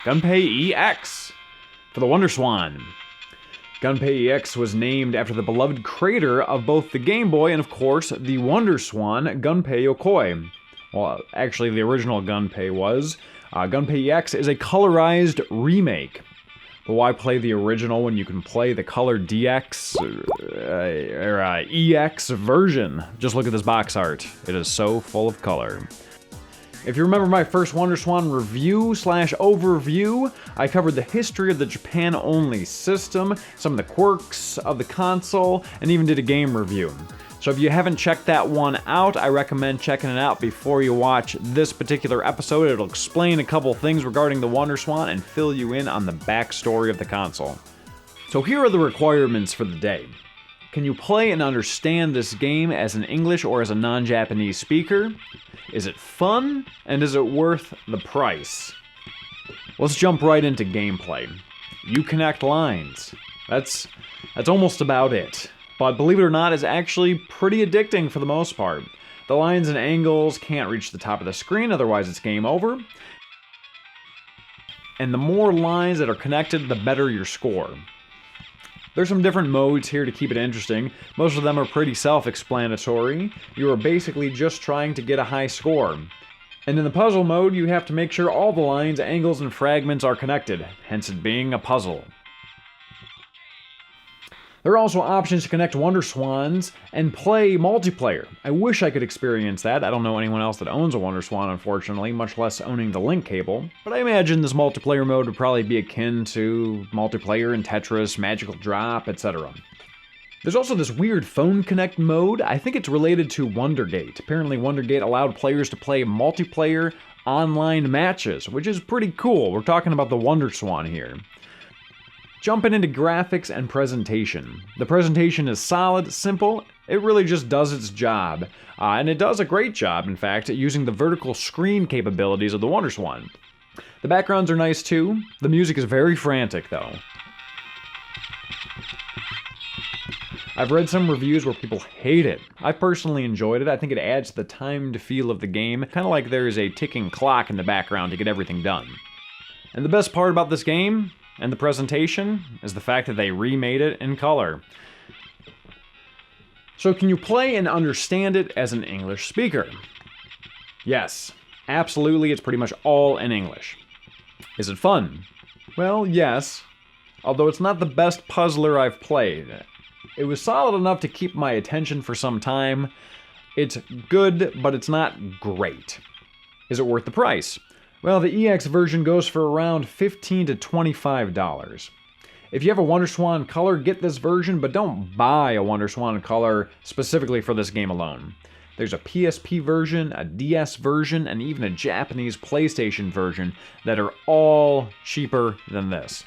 Gunpei EX for the WonderSwan. Gunpei EX was named after the beloved creator of both the Game Boy and, of course, the WonderSwan, Gunpei Yokoi. Well, actually, the original Gunpei was. Gunpei EX is a colorized remake. But why play the original when you can play the Color DX or EX version? Just look at this box art. It is so full of color. If you remember my first WonderSwan review/overview, I covered the history of the Japan-only system, some of the quirks of the console, and even did a game review. So if you haven't checked that one out, I recommend checking it out before you watch this particular episode. It'll explain a couple things regarding the WonderSwan and fill you in on the backstory of the console. So here are the requirements for the day. Can you play and understand this game as an English or as a non-Japanese speaker? Is it fun? And is it worth the price? Let's jump right into gameplay. You connect lines. That's almost about it. But believe it or not, it's actually pretty addicting for the most part. The lines and angles can't reach the top of the screen, otherwise it's game over. And the more lines that are connected, the better your score. There's some different modes here to keep it interesting. Most of them are pretty self-explanatory. You are basically just trying to get a high score. And in the puzzle mode, you have to make sure all the lines, angles, and fragments are connected, hence it being a puzzle. There are also options to connect WonderSwans and play multiplayer. I wish I could experience that. I don't know anyone else that owns a WonderSwan, unfortunately, much less owning the link cable. But I imagine this multiplayer mode would probably be akin to multiplayer in Tetris, Magical Drop, etc. There's also this weird phone connect mode. I think it's related to Wondergate. Apparently Wondergate allowed players to play multiplayer online matches, which is pretty cool. We're talking about the WonderSwan here. Jumping into graphics and presentation. The presentation is solid, simple, it really just does its job. And it does a great job, in fact, at using the vertical screen capabilities of the WonderSwan. The backgrounds are nice too. The music is very frantic though. I've read some reviews where people hate it. I personally enjoyed it. I think it adds to the timed feel of the game, kind of like there is a ticking clock in the background to get everything done. And the best part about this game, and the presentation, is the fact that they remade it in color. So can you play and understand it as an English speaker? Yes, absolutely, it's pretty much all in English. Is it fun? Well, yes, although it's not the best puzzler I've played. It was solid enough to keep my attention for some time. It's good, but it's not great. Is it worth the price? Well, the EX version goes for around $15 to $25. If you have a WonderSwan Color, get this version, but don't buy a WonderSwan Color specifically for this game alone. There's a PSP version, a DS version, and even a Japanese PlayStation version that are all cheaper than this.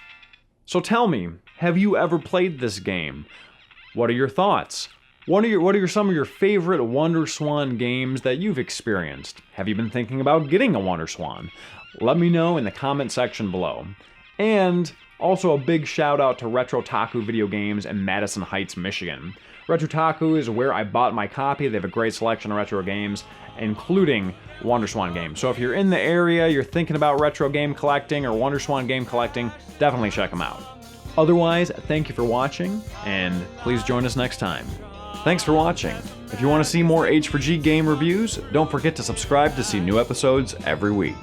So tell me, have you ever played this game? What are your thoughts? What are some of your favorite WonderSwan games that you've experienced? Have you been thinking about getting a WonderSwan? Let me know in the comment section below. And also a big shout out to Retro-Taku Video Games in Madison Heights, Michigan. Retro-Taku is where I bought my copy. They have a great selection of retro games, including WonderSwan games. So if you're in the area, you're thinking about retro game collecting or WonderSwan game collecting, definitely check them out. Otherwise, thank you for watching, and please join us next time. Thanks for watching. If you want to see more H4G Game Reviews, don't forget to subscribe to see new episodes every week.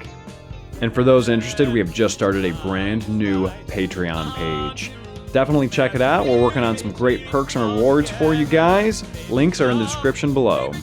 And for those interested, we have just started a brand new Patreon page. Definitely check it out. We're working on some great perks and rewards for you guys. Links are in the description below.